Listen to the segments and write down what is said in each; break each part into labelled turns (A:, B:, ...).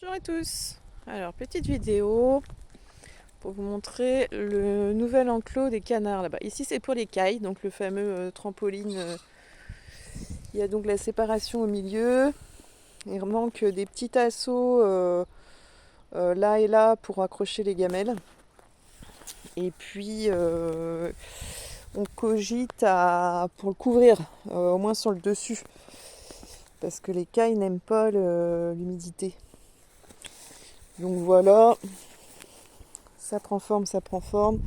A: Bonjour à tous. Alors, petite vidéo pour vous montrer le nouvel enclos des canards là-bas. Ici, c'est pour les cailles, donc le fameux trampoline. Il y a donc la séparation au milieu. Il manque des petits tasseaux là et là pour accrocher les gamelles. Et puis, on cogite pour le couvrir, au moins sur le dessus, parce que les cailles n'aiment pas l'humidité. Donc voilà, ça prend forme, ça prend forme.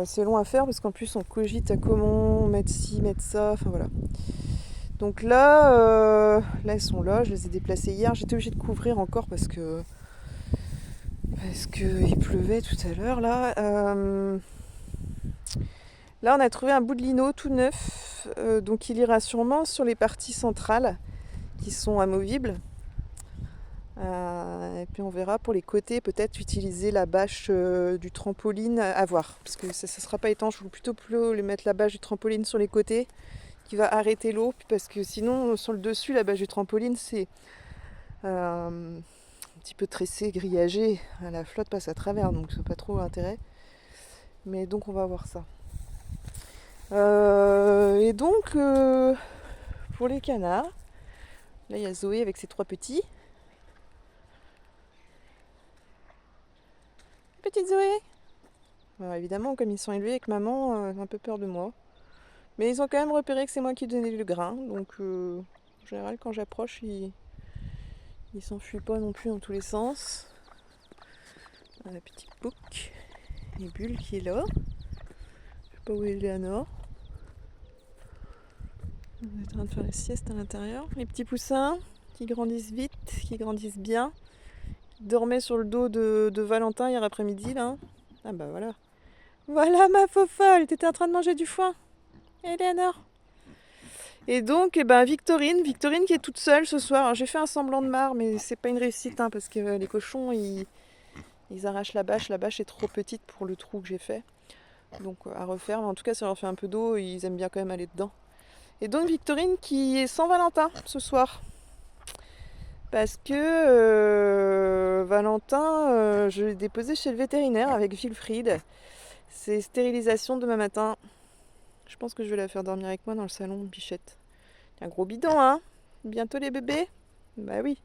A: C'est long à faire parce qu'en plus on cogite à comment mettre ci, mettre ça, enfin voilà. Donc là ils sont là, je les ai déplacés hier. J'étais obligée de couvrir encore parce que il pleuvait tout à l'heure là. Là on a trouvé un bout de lino tout neuf, donc il ira sûrement sur les parties centrales qui sont amovibles. Et puis on verra pour les côtés, peut-être utiliser la bâche du trampoline à voir. Parce que ça ne sera pas étanche, je veux plutôt mettre la bâche du trampoline sur les côtés qui va arrêter l'eau. Parce que sinon, sur le dessus, la bâche du trampoline, c'est un petit peu tressé, grillagé. La flotte passe à travers, donc c'est pas trop l'intérêt. Mais donc on va voir ça. Et donc, pour les canards, là il y a Zoé avec ses 3 petits. Petite Zoé! Alors évidemment, comme ils sont élevés avec maman, ils ont un peu peur de moi. Mais ils ont quand même repéré que c'est moi qui donnais le grain. Donc en général, quand j'approche, ils s'enfuient pas non plus dans tous les sens. La petite bouc. Et Bulle qui est là. Je sais pas où est Léonore. On est en train de faire la sieste à l'intérieur. Les petits poussins qui grandissent vite, qui grandissent bien. Qui dormaient sur le dos de Valentin hier après-midi là. Ah bah voilà. Voilà ma fofolle, t'étais en train de manger du foin. Léonore. Et donc, Victorine qui est toute seule ce soir. Alors, j'ai fait un semblant de marre, mais c'est pas une réussite parce que les cochons ils arrachent la bâche. La bâche est trop petite pour le trou que j'ai fait. Donc à refaire. Mais en tout cas, ça leur fait un peu d'eau. Ils aiment bien quand même aller dedans. Et donc Victorine qui est sans Valentin ce soir. Parce que Valentin, je l'ai déposé chez le vétérinaire avec Wilfried. C'est stérilisation demain matin. Je pense que je vais la faire dormir avec moi dans le salon, Bichette. Un gros bidon, hein. Bientôt les bébés. Bah oui.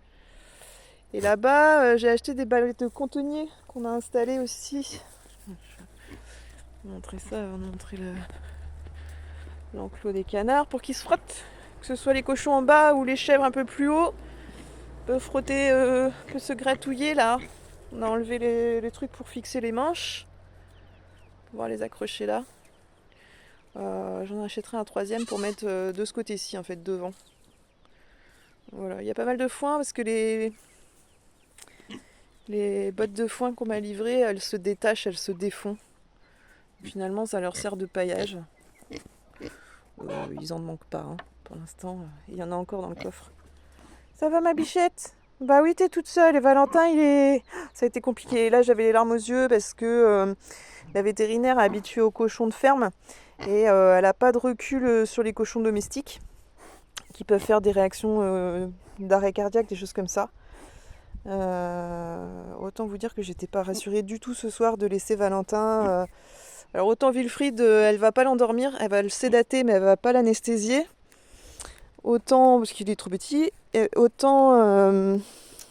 A: Et là-bas, j'ai acheté des balais de contenir qu'on a installés aussi. Je vais montrer ça avant de montrer l'enclos des canards pour qu'ils se frottent. Que ce soit les cochons en bas ou les chèvres un peu plus haut. Peuvent frotter, peut se gratouiller là. On a enlevé les trucs pour fixer les manches. On va pouvoir les accrocher là. J'en achèterai un 3e pour mettre de ce côté-ci en fait, devant. Voilà, il y a pas mal de foin parce que les bottes de foin qu'on m'a livrées, elles se détachent, elles se défont. Finalement, ça leur sert de paillage. Ils en manquent pas, hein. Pour l'instant. Il y en a encore dans le coffre. Ça va ma bichette? Bah oui, t'es toute seule. Et Valentin, ça a été compliqué. Là, j'avais les larmes aux yeux parce que la vétérinaire est habituée aux cochons de ferme. Et elle n'a pas de recul sur les cochons domestiques qui peuvent faire des réactions d'arrêt cardiaque, des choses comme ça. Autant vous dire que j'étais pas rassurée du tout ce soir de laisser Valentin. Alors autant Wilfried, elle va pas l'endormir, elle va le sédater, mais elle va pas l'anesthésier. Autant, parce qu'il est trop petit, et autant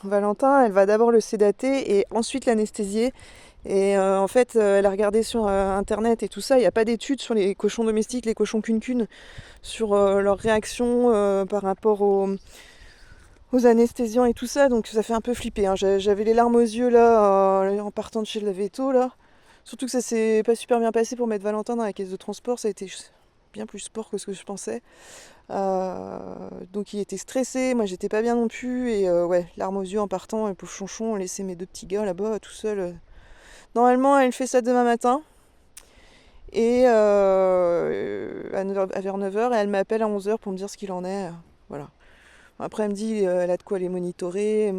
A: Valentin, elle va d'abord le sédater et ensuite l'anesthésier. Et en fait, elle a regardé sur internet et tout ça, il n'y a pas d'études sur les cochons domestiques, les cochons cun-cun, sur leur réaction par rapport aux anesthésiants et tout ça, donc ça fait un peu flipper, hein. J'avais les larmes aux yeux là, en partant de chez le veto là. Surtout que ça s'est pas super bien passé pour mettre Valentin dans la caisse de transport, ça a été bien plus sport que ce que je pensais. Donc il était stressé, moi j'étais pas bien non plus, et ouais, larmes aux yeux en partant, le pauvre chonchon, on laissait mes 2 petits gars là-bas tout seuls. Normalement elle fait ça demain matin, et vers 9h, et elle m'appelle à 11h pour me dire ce qu'il en est. Voilà. Après, elle me dit elle a de quoi les monitorer,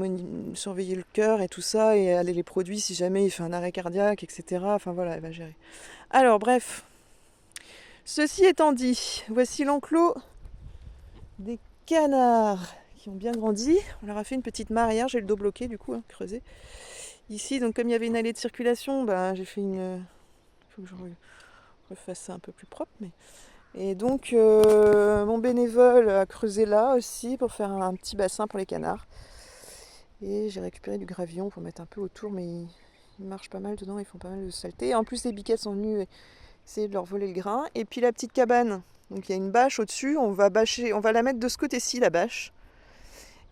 A: surveiller le cœur et tout ça, et aller les produits si jamais il fait un arrêt cardiaque, etc. Enfin voilà, elle va gérer. Alors, bref. Ceci étant dit, voici l'enclos des canards qui ont bien grandi. On leur a fait une petite mare hier, j'ai le dos bloqué du coup, creusé. Ici, donc comme il y avait une allée de circulation, j'ai fait une... faut que je refasse ça un peu plus propre. Et donc mon bénévole a creusé là aussi pour faire un petit bassin pour les canards. Et j'ai récupéré du gravillon pour mettre un peu autour, mais ils marchent pas mal dedans, ils font pas mal de saleté. Et en plus les biquettes sont venues essayer de leur voler le grain. Et puis la petite cabane, donc il y a une bâche au-dessus, on va la mettre de ce côté-ci la bâche.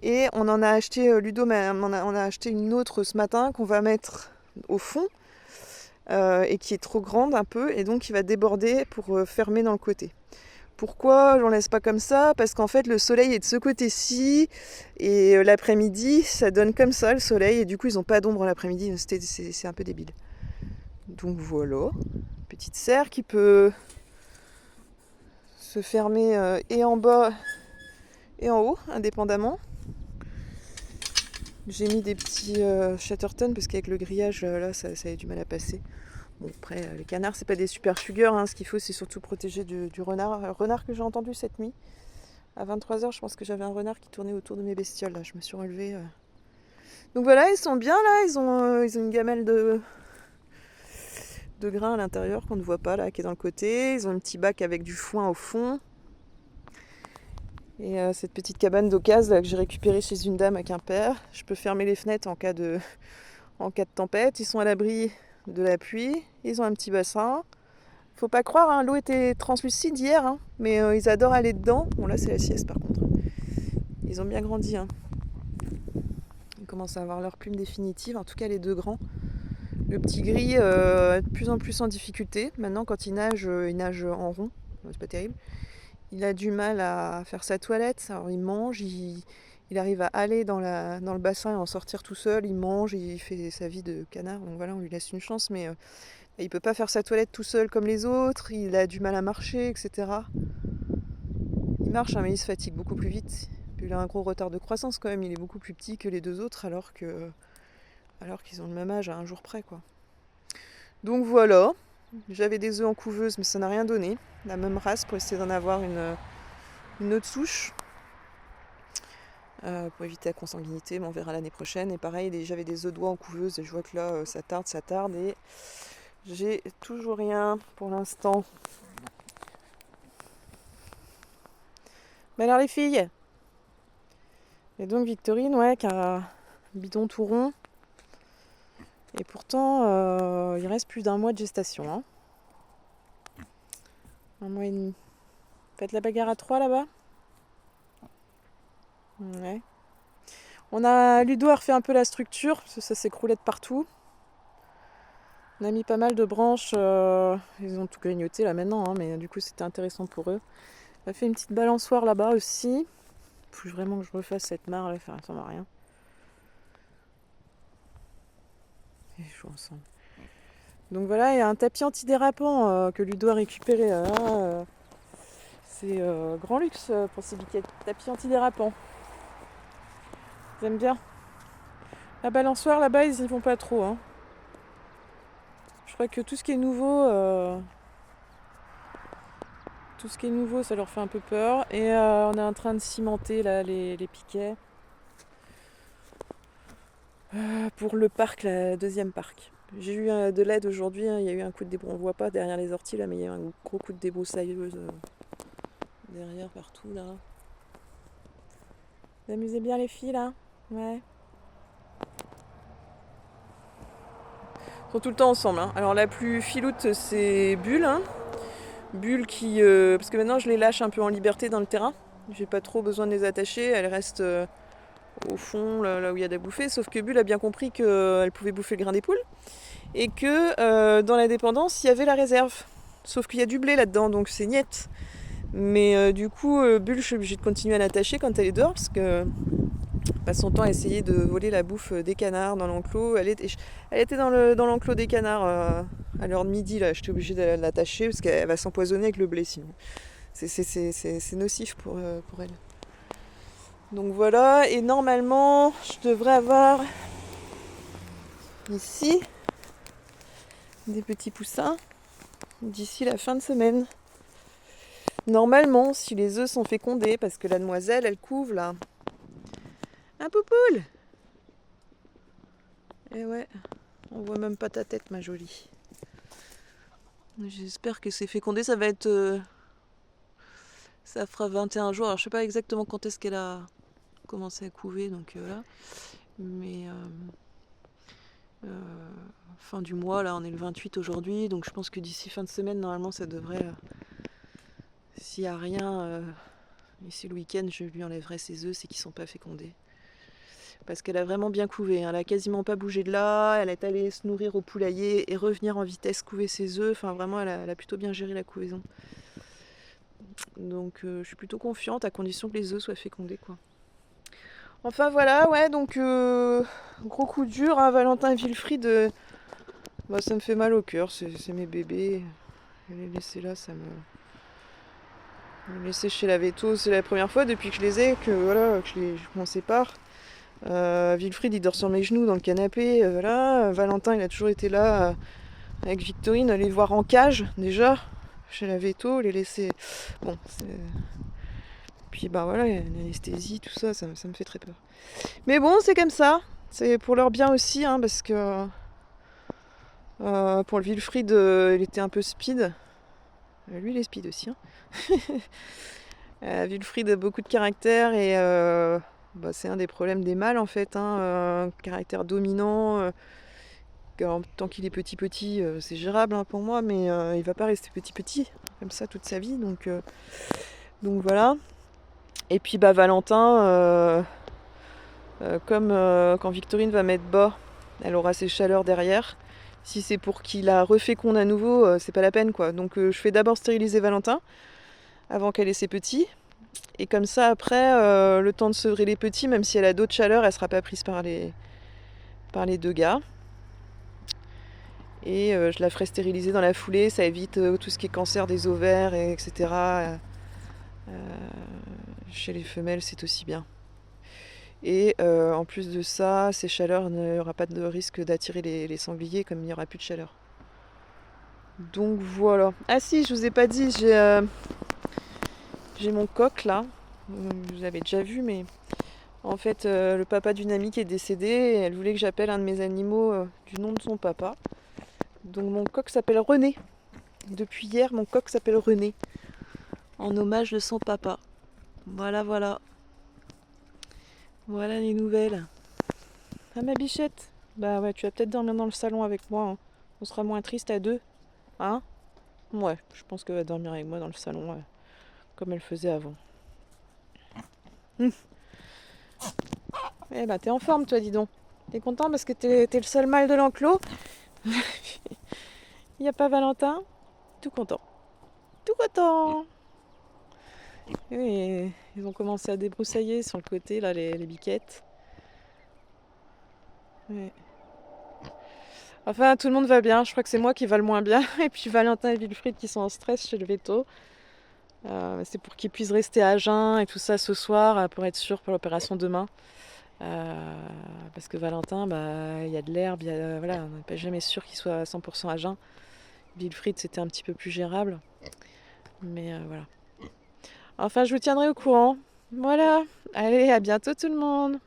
A: Et on en a acheté, Ludo on a acheté une autre ce matin qu'on va mettre au fond et qui est trop grande un peu et donc qui va déborder pour fermer dans le côté. Pourquoi j'en laisse pas comme ça? Parce qu'en fait le soleil est de ce côté-ci et l'après-midi ça donne comme ça le soleil et du coup ils n'ont pas d'ombre l'après-midi, c'est un peu débile. Donc voilà, petite serre qui peut se fermer et en bas et en haut indépendamment. J'ai mis des petits Chatterton parce qu'avec le grillage là ça a du mal à passer. Bon après les canards c'est pas des super fugueurs, ce qu'il faut c'est surtout protéger du renard. Le renard que j'ai entendu cette nuit à 23h, je pense que j'avais un renard qui tournait autour de mes bestioles là, je me suis relevée. Donc voilà, ils sont bien là, ils ont une gamelle de grains à l'intérieur qu'on ne voit pas là, qui est dans le côté. Ils ont un petit bac avec du foin au fond. Et cette petite cabane d'occasion que j'ai récupérée chez une dame à Quimper. Je peux fermer les fenêtres en cas de tempête. Ils sont à l'abri de la pluie. Ils ont un petit bassin. Faut pas croire, l'eau était translucide hier, mais ils adorent aller dedans. Bon là c'est la sieste par contre. Ils ont bien grandi. Ils commencent à avoir leur plume définitive, en tout cas les deux grands. Le petit gris de plus en plus en difficulté. Maintenant quand il nage en rond. C'est pas terrible. Il a du mal à faire sa toilette. Alors il mange, il arrive à aller dans le bassin et en sortir tout seul. Il mange, il fait sa vie de canard. Donc voilà, on lui laisse une chance, mais il peut pas faire sa toilette tout seul comme les autres. Il a du mal à marcher, etc. Il marche, mais il se fatigue beaucoup plus vite. Puis il a un gros retard de croissance quand même. Il est beaucoup plus petit que les deux autres, alors qu'ils ont le même âge à un jour près, quoi. Donc voilà. J'avais des œufs en couveuse, mais ça n'a rien donné. La même race pour essayer d'en avoir une autre souche. Pour éviter la consanguinité, mais on verra l'année prochaine. Et pareil, j'avais des œufs d'oie en couveuse et je vois que là, ça tarde. Et j'ai toujours rien pour l'instant. Mais alors les filles. Et donc Victorine, qui a un bidon tout rond. Et pourtant, il reste plus d'un mois de gestation. 1 mois et demi. Faites la bagarre à 3 là-bas? Ouais. Ludo a refait un peu la structure, parce que ça s'écroulait de partout. On a mis pas mal de branches, ils ont tout grignoté là maintenant, mais du coup c'était intéressant pour eux. On a fait une petite balançoire là-bas aussi. Il faut vraiment que je refasse cette mare là, ça ne va rien. Et je joue ensemble. Donc voilà, il y a un tapis antidérapant que Ludo a récupéré. C'est grand luxe pour ces biquettes. Tapis antidérapant. Ils aiment bien. La balançoire là-bas, ils y vont pas trop. Je crois que tout ce qui est nouveau, ça leur fait un peu peur. Et on est en train de cimenter là les piquets pour le parc, le deuxième parc. J'ai eu de l'aide aujourd'hui, il y a eu un coup de débroussailleuse, on voit pas derrière les orties là, mais il y a eu un gros coup de débroussailleuse derrière, partout là. Vous amusez bien les filles là? Ouais. Ils sont tout le temps ensemble. Alors la plus filoute c'est Bulle. Bulle qui... parce que maintenant je les lâche un peu en liberté dans le terrain. J'ai pas trop besoin de les attacher. Elles restent au fond, là où il y a de la bouffer. Sauf que Bulle a bien compris qu'elle pouvait bouffer le grain des poules. Et que dans la dépendance, il y avait la réserve. Sauf qu'il y a du blé là-dedans, donc c'est niette. Mais du coup, Bulle, je suis obligée de continuer à l'attacher quand elle est dehors, parce que passe son temps à essayer de voler la bouffe des canards dans l'enclos. Elle était dans l'enclos des canards à l'heure de midi, là. J'étais obligée de l'attacher parce qu'elle va s'empoisonner avec le blé sinon. C'est nocif pour elle. Donc voilà, et normalement, je devrais avoir ici des petits poussins d'ici la fin de semaine. Normalement, si les œufs sont fécondés, parce que la demoiselle, elle couve là. Un poupoule. Eh ouais, on voit même pas ta tête, ma jolie. J'espère que c'est fécondé, ça va être... ça fera 21 jours, alors je sais pas exactement quand est-ce qu'elle a commencé à couver, donc là. Mais fin du mois, là on est le 28 aujourd'hui, donc je pense que d'ici fin de semaine, normalement ça devrait... s'il n'y a rien, ici le week-end, je lui enlèverai ses œufs, c'est qu'ils sont pas fécondés. Parce qu'elle a vraiment bien couvé, hein. Elle a quasiment pas bougé de là, elle est allée se nourrir au poulailler et revenir en vitesse couver ses œufs, enfin vraiment elle a plutôt bien géré la couvaison. Donc je suis plutôt confiante à condition que les œufs soient fécondés, quoi. Enfin voilà, ouais, donc gros coup dur, hein, Valentin et Wilfried, bah, ça me fait mal au cœur, c'est mes bébés. Les laisser là, les laisser chez la veto, c'est la première fois depuis que je les ai, que voilà, je m'en sépare. Wilfried il dort sur mes genoux dans le canapé, voilà. Valentin il a toujours été là avec Victorine, aller voir en cage déjà, chez la veto, les laisser. Bon, puis bah voilà, l'anesthésie, tout ça, ça me fait très peur. Mais bon, c'est comme ça, c'est pour leur bien aussi, hein, parce que pour le Wilfried, il était un peu speed. Lui il est speed aussi, hein. Wilfried a beaucoup de caractère et bah, c'est un des problèmes des mâles en fait, hein, caractère dominant. Tant qu'il est petit, c'est gérable, hein, pour moi, mais il va pas rester petit comme ça toute sa vie, donc voilà. Et puis bah Valentin, comme quand Victorine va mettre bas, elle aura ses chaleurs derrière. Si c'est pour qu'il la reféconde à nouveau, c'est pas la peine, quoi. Donc je fais d'abord stériliser Valentin avant qu'elle ait ses petits. Et comme ça, après, le temps de sevrer les petits, même si elle a d'autres chaleurs, elle sera pas prise par les deux gars. Et je la ferai stériliser dans la foulée, ça évite tout ce qui est cancer des ovaires, etc. Chez les femelles, c'est aussi bien. Et en plus de ça, ces chaleurs, il n'y aura pas de risque d'attirer les sangliers comme il n'y aura plus de chaleur. Donc voilà. Ah si, je vous ai pas dit, j'ai mon coq là. Vous avez déjà vu, mais en fait, le papa d'une amie qui est décédée, et elle voulait que j'appelle un de mes animaux du nom de son papa. Donc mon coq s'appelle René. Depuis hier, mon coq s'appelle René. En hommage de son papa. Voilà, voilà. Voilà les nouvelles. Ah ma bichette. Bah ouais, tu vas peut-être dormir dans le salon avec moi, hein. On sera moins triste à deux. Hein? Ouais, je pense qu'elle va dormir avec moi dans le salon, comme elle faisait avant. Eh bah t'es en forme toi, dis donc. T'es content parce que t'es le seul mâle de l'enclos? Y a pas Valentin? Tout content. Tout content. Et ils ont commencé à débroussailler sur le côté, là, les biquettes. Ouais. Enfin, tout le monde va bien. Je crois que c'est moi qui va le moins bien. Et puis Valentin et Wilfried qui sont en stress chez le veto. C'est pour qu'ils puissent rester à jeun et tout ça ce soir, pour être sûr pour l'opération demain. Parce que Valentin, bah, il y a de l'herbe, voilà, on n'est pas jamais sûr qu'il soit à 100% à jeun. Wilfried, c'était un petit peu plus gérable. Mais voilà. Enfin, je vous tiendrai au courant. Voilà. Allez, à bientôt tout le monde.